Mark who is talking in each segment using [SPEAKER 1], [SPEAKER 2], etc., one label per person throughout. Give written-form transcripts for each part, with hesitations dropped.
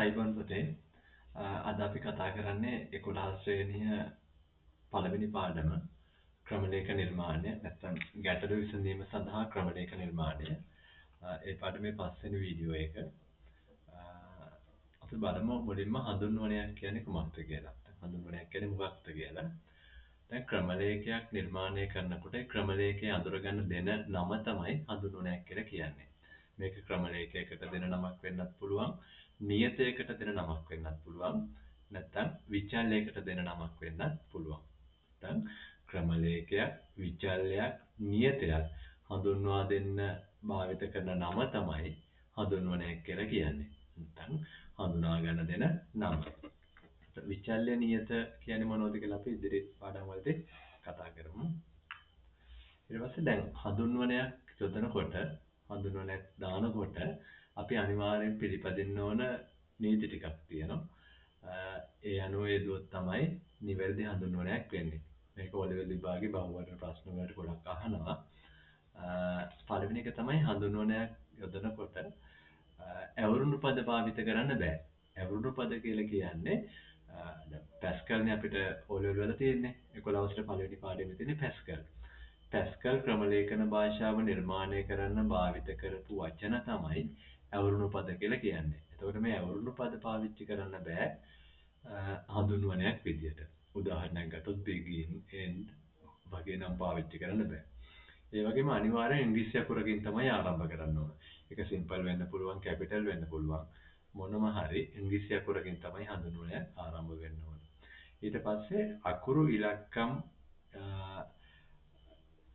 [SPEAKER 1] සයිබන් පුතේ අද අපි කතා කරන්නේ 11 ශ්‍රේණිය පළවෙනි පාඩම ක්‍රමලේඛ නිර්මාණය නැත්නම් ගැටළු විසඳීම සඳහා ක්‍රමලේඛ නිර්මාණය. ඒ පාඩමේ පස්වෙනි වීඩියෝ එක. අපි බලමු මුලින්ම හඳුන්වනයක් කියන්නේ කුමක්ද කියලා. හඳුන්වනයක් කියන්නේ මොකක්ද කියලා. දැන් ක්‍රමලේඛයක් නිර්මාණය කරනකොට ක්‍රමලේඛය අඳුරගන්න දෙන නම තමයි හඳුන්වනයක් කියලා කියන්නේ. මේක ක්‍රමලේඛයකට දෙන නමක් වෙන්නත් පුළුවන්, නියතයකට දෙන නමක් වෙන්නත් පුළුවන්, නැත්නම් විචල්‍යයකට දෙන නමක් වෙන්නත් පුළුවන්. නැත්නම් ක්‍රමලේඛයක්, විචල්‍යයක්, නියතයක් හඳුන්වා දෙන්න භාවිත කරන නම තමයි හඳුන්වනයක් කියලා කියන්නේ. නැත්නම් හඳුනා ගන්න දෙන නම. විචල්‍ය නියත කියන්නේ මොනවද කියලා අපි ඉදිරි පාඩම් වලදී කතා කරමු. ඊට පස්සේ දැන් හඳුන්වනයක් යොදනකොට හඳුන්වනයක් දානකොට අපි අනිවාර්යෙන් පිළිපදින්න ඕන නීති ටිකක් තියෙනවා. ඒ අනුව යෙදුවොත් තමයි නිවැරදි හඳුන්වනයක් වෙන්නේ. මේක ඔලෙවල් විභාගේ බහුවර්ණ ප්‍රශ්න වලට ගොඩක් අහනවා. පළවෙනි එක තමයි හඳුන්වනයක් යොදනකොට ඇවුරුණු පද භාවිත කරන්න බෑ. ඇවුරුණු පද කියලා කියන්නේ පැස්කල්නේ අපිට ඔලෙවල් වල තියෙන්නේ. 11 වසරේ පළවෙනි පාඩමේ තියෙන්නේ පැස්කල්. පැස්කල් ක්‍රමලේඛන භාෂාව නිර්මාණය කරන්න භාවිත කරපු වචන තමයි ඇවුරුණු පද කියලා කියන්නේ. එතකොට මේ ඇවුරුණු පද පාවිච්චි කරන්න බෑ හඳුන්වනයක් විදියට. උදාහරණයක් ගත්තොත් begin, end වගේ නම් පාවිච්චි කරන්න බෑ. ඒ වගේම අනිවාර්යෙන් ඉංග්‍රීසි අකුරකින් තමයි ආරම්භ කරන්න ඕන. ඒක සිම්පල් වෙන්න පුළුවන්, කැපිටල් වෙන්න පුළුවන්. මොනම හරි ඉංග්‍රීසි අකුරකින් තමයි හඳුන්වනය ආරම්භ වෙන්න ඕන. ඊට පස්සේ අකුරු ඉලක්කම්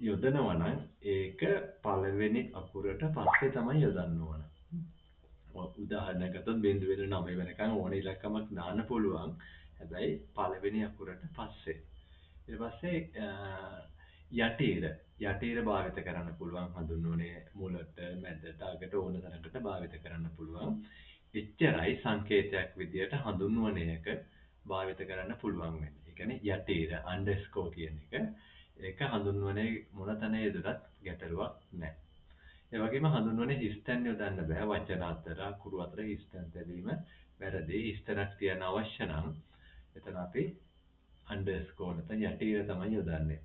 [SPEAKER 1] යොදනවා නම් ඒක පළවෙනි අකුරට පස්සේ තමයි යොදන්න ඕන. උදාහරණයක් ගත්තොත් 0.9 වෙනකන් ඕන ඉලක්කමක් දාන්න පුළුවන්. හැබැයි පළවෙනි අකුරට පස්සේ. ඊට පස්සේ යටිර භාවිත කරන්න පුළුවන් හඳුන්වන්නේ මුලට, මැදට, අගට ඕන තරකට භාවිත කරන්න පුළුවන්. එච්චරයි සංකේතයක් විදියට හඳුන්වනයක භාවිත කරන්න පුළුවන් වෙන්නේ. ඒ කියන්නේ යටිර අන්ඩර්ස්කෝර් කියන එක. ඒක හඳුන්වන්නේ මොන තැන යෙදුනත් ගැටලුවක් නැහැ. ඒ වගේම හඳුන්වන්නේ හිස්තැන් යොදන්න බෑ. වචන අතර, අකුරු අතර හිස්තැන් තැබීම වැරදි. හිස්තැනක් තියන්න අවශ්‍ය නම් එතන අපි අන්ඩර්ස්කෝර් නැත්නම් යටිර තමයි යොදන්නේ.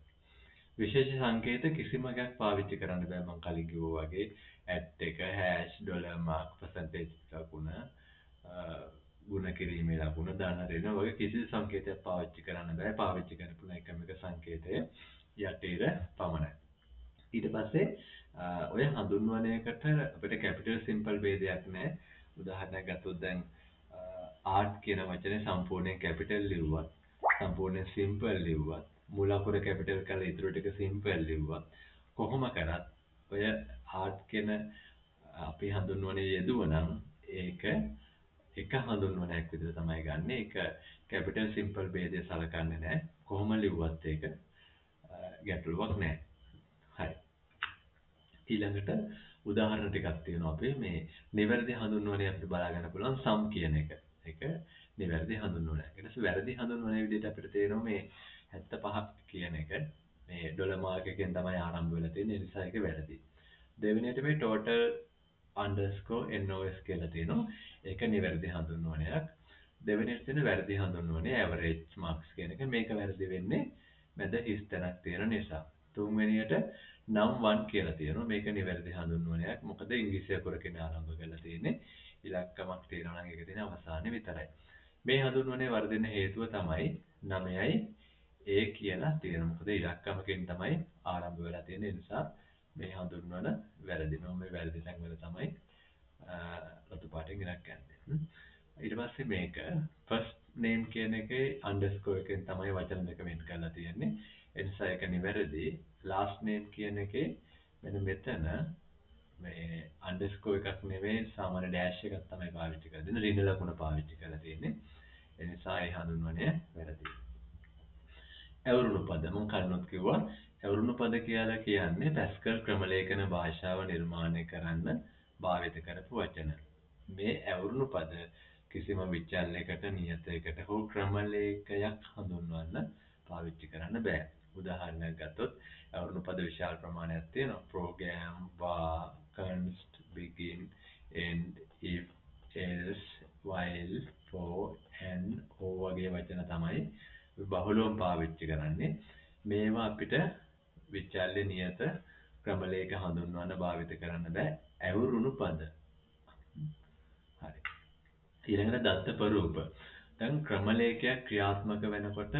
[SPEAKER 1] විශේෂ සංකේත කිසිම එකක් පාවිච්චි කරන්න බෑ. මම කලින් කිව්වා වගේ @ එක, $, mark, percentage ලකුණ, ගුණ කිරීමේ ලකුණ, ධන ඍණ වගේ කිසි සංකේතයක් පාවිච්චි කරන්න බෑ. පාවිච්චි කරන්න පුළුවන් එකම එක සංකේතය යටිර පමණයි. ඊට පස්සේ ඔය හඳුන්වනයකට අපිට කැපිටල් සිම්පල් ભેදයක් නැහැ. උදාහරණයක් ගත්තොත් දැන් ආර්ට් කියන වචනේ සම්පූර්ණයෙන් කැපිටල් ලිව්වත්, සම්පූර්ණයෙන් සිම්පල් ලිව්වත්, මුල අකුර කැපිටල් කරලා ඉතුරු ටික සිම්පල් ලිව්වත් කොහොම කරත් ඔය ආර්ට් කියන අපි හඳුන්වන්නේ යෙදුවනම් ඒක එක හඳුන්වනයක් විදිහට තමයි ගන්නෙ. ඒක කැපිටල් සිම්පල් ભેදය සලකන්නේ නැහැ. කොහොම ලිව්වත් ඒක ගැටලුවක් නැහැ. හරි. ඊළඟට උදාහරණ ටිකක් තියෙනවා අපි මේ නිවැරදි හඳුන්වනය අපිට බලා ගන්න පුළුවන් සම් කියන එක. ඒක නිවැරදි හඳුන්වනය. ඊට පස්සේ වැරදි හඳුන්වනය විදිහට අපිට තේරෙනවා මේ 75ක් කියන එක මේ ඩොලර් මාර්ක් එකෙන් තමයි ආරම්භ වෙලා තියෙන්නේ. ඒ නිසා ඒක වැරදි. දෙවෙනියට මේ total underscore nos කියලා තියෙනවා. ඒක නිවැරදි හඳුන්වනයක්. දෙවෙනියට තියෙන වැරදි හඳුන්වනය average marks කියන එක. මේක වැරදි වෙන්නේ මැද හිස් තැනක් තියෙන නිසා. තුන්වෙනියට num1 කියලා තියෙනවා. මේක නිවැරදි හඳුන්වනයක්. මොකද ඉංග්‍රීසි අකුරකින් ආරම්භ කරලා තියෙන්නේ. ඉලක්කමක් තියෙනවා නම් ඒක තියෙන අවසානයේ විතරයි. මේ හඳුන්වනය වර්ධින හේතුව තමයි 9යි A කියලා තියෙනවා. මොකද ඉලක්කමකින් තමයි ආරම්භ වෙලා තියෙන්නේ. ඒ නිසා මේ හඳුන්වන වැරදි. මේ වැරදි තැන් වල තමයි රතු පාටින් ඉලක්ක ගන්න. ඊට පස්සේ මේක first name කියන එකේ underscore එකෙන් තමයි වචන දෙක වෙන් කරලා තියෙන්නේ. ඒ නිසා ඒක නිවැරදි. last name කියන එකේ මෙන්න මෙතන මේ underscore එකක් නෙවෙයි සාමාන්‍ය dash එකක් තමයි පාවිච්චි කරලා තියෙන්නේ. ඍණ ලකුණ පාවිච්චි කරලා තියෙන්නේ. ඒ නිසා ඒ හඳුන්වනය වැරදි. ඇවුරුණු පද මම කලිනුත් කිව්වා. ඇවුරුණු පද කියලා කියන්නේ පැස්කල් ක්‍රමලේඛන භාෂාව නිර්මාණය කරන්න භාවිත කරපු වචන. මේ ඇවුරුණු පද කිසිම විචල්යකට, නියතයකට හෝ ක්‍රමලේඛයක් හඳුන්වන්න පාවිච්චි කරන්න බෑ. උදාහරණයක් ගත්තොත් ඇවුරුණු පද විශාල ප්‍රමාණයක් තියෙනවා. program, var, const, begin, end, if, else, while, තමයි බහුලවම පාවිච්චි කරන්නේ. මේවා අපිට විචල්්‍ය නියත ක්‍රමලේඛ හඳුන්වන්න භාවිත කරන්න බෑ. ඇවුරුණු පද. හරි. ඊළඟට දත්ත ප්‍රරූප. දැන් ක්‍රමලේඛයක් ක්‍රියාත්මක වෙනකොට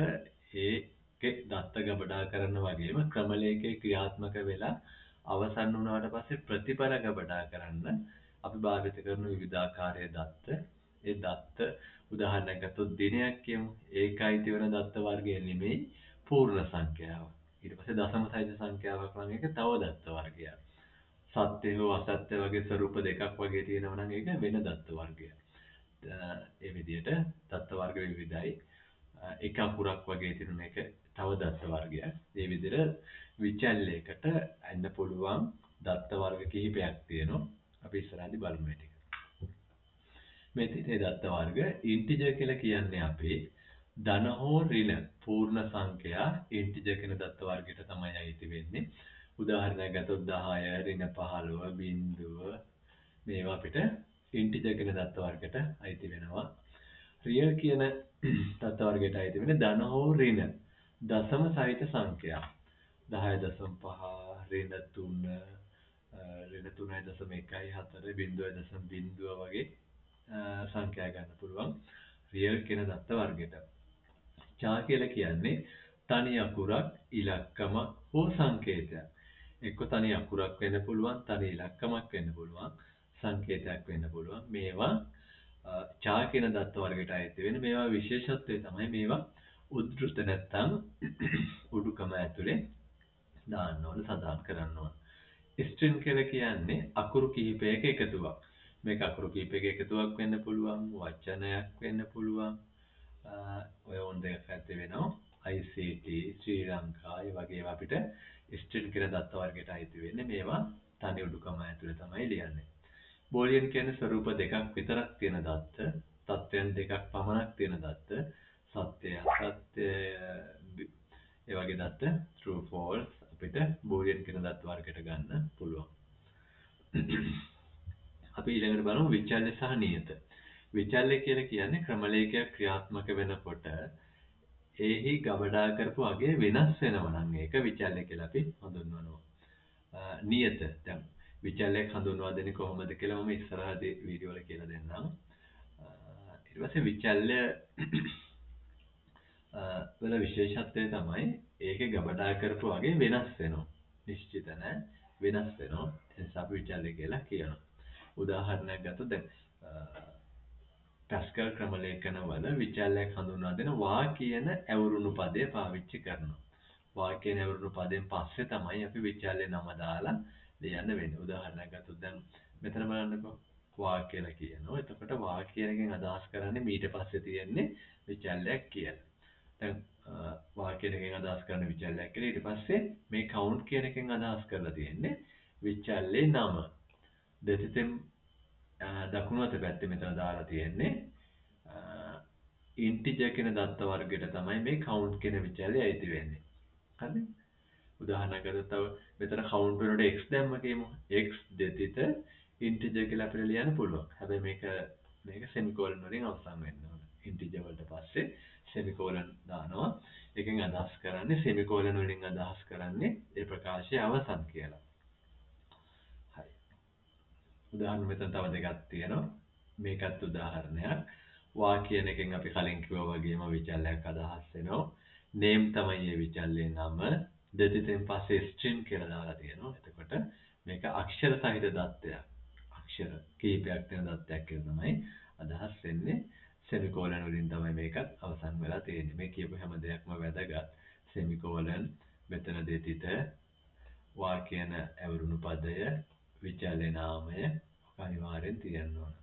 [SPEAKER 1] ඒකේ දත්ත ගබඩා කරන වගේම ක්‍රමලේඛේ ක්‍රියාත්මක වෙලා අවසන් වුණාට පස්සේ ප්‍රතිඵල ගබඩා කරන්න අපි භාවිත කරන විවිධාකාරයේ දත්ත. ඒ දත්ත උදාහරණයක් ගත්තොත් දිනයක් කියමු. ඒකයි තියෙන දත්ත වර්ගය නෙමෙයි පූර්ණ සංඛ්‍යාව. ඊට පස්සේ දශම සහිත සංඛ්‍යාවක් නම් ඒක තව දත්ත වර්ගයක්. සත්‍ය හෝ අසත්‍ය වගේ ස්වරූප දෙකක් වගේ තියෙනවා නම් ඒක වෙන දත්ත වර්ගයක්. ඒ විදිහට දත්ත වර්ග විවිධයි. එක අකුරක් වගේ තියෙන එක තව දත්ත වර්ගයක්. ඒ විදිහට විචල්‍යයකට එන්න පුළුවන් දත්ත වර්ග කිහිපයක් තියෙනවා. අපි ඉස්සරහදී බලමු මේ ටික. මේ තියෙන දත්ත වර්ග ඉන්ටිජර් කියලා කියන්නේ අපි ධන හෝ ඍණ පූර්ණ සංඛ්‍යා ඉන්ටිජර් කියන දත්ත වර්ගයට තමයි අයිති වෙන්නේ. උදාහරණයක් ගත්තොත් 10 ඍණ 15 බිංදුව මේවා අපිට ඉන්ටිජර් කියන දත්ත වර්ගයට අයිති වෙනවා. රියල් කියන දත්ත වර්ගයට අයිති වෙන්නේ ධන හෝ ඍණ දශම සහිත සංඛ්‍යා 10.5 ඍණ 3 ඍණ 3.14 0.0 වගේ සංඛ්‍යා ගන්න පුළුවන් රියල් කියන දත්ත වර්ගයට. චා කියලා කියන්නේ තනි අකුරක් ඉලක්කමක් හෝ සංකේතයක්. එක්ක තනි අකුරක් වෙන්න පුළුවන්, තනි ඉලක්කමක් වෙන්න පුළුවන්, සංකේතයක් වෙන්න පුළුවන්. මේවා චා කියන දත්ත වර්ගයට අයිති වෙන මේවා විශේෂත්වය තමයි මේවා උද්දෘත නැත්තම් උඩුකම ඇතුලේ දාන්න ඕන සඳහන් කරන්න ඕන. ස්ට්‍රින්ග් කියලා කියන්නේ අකුරු කිහිපයක එකතුවක්. මේක අකුරු කිහිපයක එකතුවක් වෙන්න පුළුවන්, වචනයක් වෙන්න පුළුවන්. ඔය ඕන දෙයක් ඇති වෙනවා. ICT ශ්‍රී ලංකා වගේ අපිට ස්ට්‍රින්ග් කියන දත්ත වර්ගයට අයිති වෙන්නේ මේවා තනි උඩුකම ඇතුලේ තමයි ලියන්නේ. බෝලියන් කියන්නේ ස්වරූප දෙකක් විතරක් තියෙන දත්ත, තත්ත්වයන් දෙකක් පමණක් තියෙන දත්ත, සත්‍ය අසත්‍ය ඒ වගේ දත්ත true false අපිට බෝලියන් කියන දත්ත වර්ගයට ගන්න පුළුවන්. අපි ඊළඟට බලමු විචල්්‍ය සහ නියත. විචල්්‍ය කියලා කියන්නේ ක්‍රමලේඛයක් ක්‍රියාත්මක වෙනකොට එහි ගබඩා කරපු අගය වෙනස් වෙනවා නම් ඒක විචල්්‍ය කියලා අපි හඳුන්වනවා. නියත දැන් විචල්්‍යයක් හඳුන්වා දෙන්නේ කොහොමද කියලා මම ඉස්සරහදී වීඩියෝ වල කියලා දෙන්නම්. ඊට පස්සේ විචල්්‍ය වල විශේෂත්වය තමයි ඒකේ ගබඩා කරපු අගය වෙනස් වෙනවා. නිශ්චිත නැහැ වෙනස් වෙනවා. ඒ නිසා අපි විචල්්‍ය කියලා කියනවා. උදාහරණයක් ගත්තොත් දැන් පැස්කල් ක්‍රමලේඛන වල විචල්්‍යයක් හඳුන්වා දෙන වා කියන ඇවුරුණු පදය පාවිච්චි කරනවා. වා කියන ඇවුරුණු පදයෙන් පස්සේ තමයි අපි විචල්්‍ය නම දාලා ලියන්න වෙන්නේ. උදාහරණයක් ගත්තොත් දැන් මෙතන බලන්නකෝ වා කියලා කියනවා. එතකොට වා කියන එකෙන් අදහස් කරන්නේ මීට පස්සේ තියෙන්නේ විචල්්‍යයක් කියලා. දැන් වා කියන එකෙන් අදහස් කරන විචල්්‍යයක් කියලා. ඊට පස්සේ මේ කවුන්ට් කියන එකෙන් අදහස් කරලා තියෙන්නේ විචල්්‍යයේ නම. දෙතිතෙන් දකුණු අත පැත්තේ මෙතන දාලා තියෙන්නේ ඉන්ටිජර් කියන දත්ත වර්ගයට තමයි මේ කවුන්ට් කියන විචල්්‍යය අයිති වෙන්නේ. හරිද? උදාහරණයක් ගත්තොත් තව මෙතන කවුන්ට් වෙනකොට x දැම්ම කියමු. x දෙතිත ඉන්ටිජර් කියලා අපිට ලියන්න පුළුවන්. හැබැයි මේක සෙමිකෝලන් වලින් අවසන් වෙන්න ඕන. ඉන්ටිජර් වලට පස්සේ සෙමිකෝලන් දානවා. ඒකෙන් අදහස් කරන්නේ සෙමිකෝලන් වලින් අදහස් කරන්නේ ඒ ප්‍රකාශය අවසන් කියලා. හරි. උදාහරණ මෙතන තව දෙකක් තියෙනවා. මේකත් උදාහරණයක්. වා කියන එකෙන් අපි කලින් කිව්වා වගේම විචල්්‍යයක් අදහස් වෙනවා. name තමයි මේ විචල්්‍යයේ නම. දෙතිතෙන් පස්සේ string කියලා දාලා තියෙනවා. එතකොට මේක අක්ෂර සහිත දත්තයක්. අක්ෂර කීපයක් තියෙන දත්තයක් කියලා තමයි අදහස් වෙන්නේ. සෙමිකෝලන් වලින් තමයි මේකත් අවසන් වෙලා තියෙන්නේ. මේ කියපු හැම දෙයක්ම වැදගත්. සෙමිකෝලන් මෙතන දෙතිත වා කියන ඇවුරුණු පදය විචල්්‍ය නාමය අනිවාර්යෙන් තියෙන්න ඕන.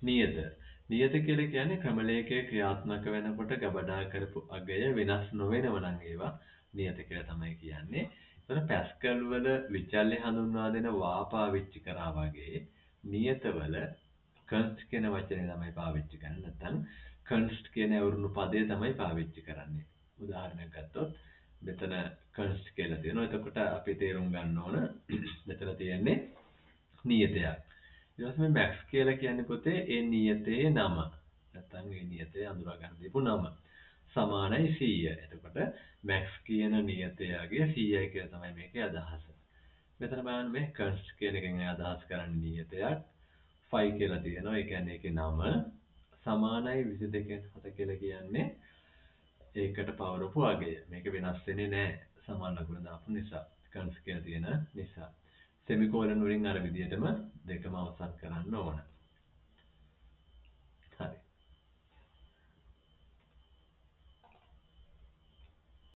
[SPEAKER 1] නියත. නියත කියලා කියන්නේ ක්‍රමලේඛයේ ක්‍රියාත්මක වෙනකොට ගබඩා කරපු අගය වෙනස් නොවෙනව නම් ඒවා නියත කියලා තමයි කියන්නේ. ඒතර පැස්කල් වල විචල්්‍ය හඳුන්වා දෙන වා පාවිච්චි කරා වගේ නියතවල const කියන වචනේ තමයි පාවිච්චි කරන්නේ. නැත්නම් const කියන ඇවුරුණු පදය තමයි පාවිච්චි කරන්නේ. උදාහරණයක් ගත්තොත් මෙතන const කියලා තියෙනවා. එතකොට අපි තේරුම් ගන්න ඕන මෙතන තියෙන්නේ නියතයක්. ඊට පස්සේ max කියලා කියන්නේ පොතේ ඒ නියතයේ නම. නැත්නම් මේ නියතය අඳුරා ගන්න දීපු නම. සමානයි 100. එතකොට max කියන නියතයගේ 100යි කියලා තමයි මේකේ අදහස. මෙතන බලන්න මේ const කියන එකෙන් අදහස් කරන්නේ නියතයක්. phi කියලා තියෙනවා. ඒ කියන්නේ ඒකේ නම සමානයි 22.7 කියලා කියන්නේ ඒකට පවරපු අගය. මේක වෙනස් වෙන්නේ නැහැ. සමාන ලකුණ දාපු නිසා. const කියලා තියෙන නිසා. semicolon වලින් අර විදිහටම දෙකම අවසන් කරන්න ඕන.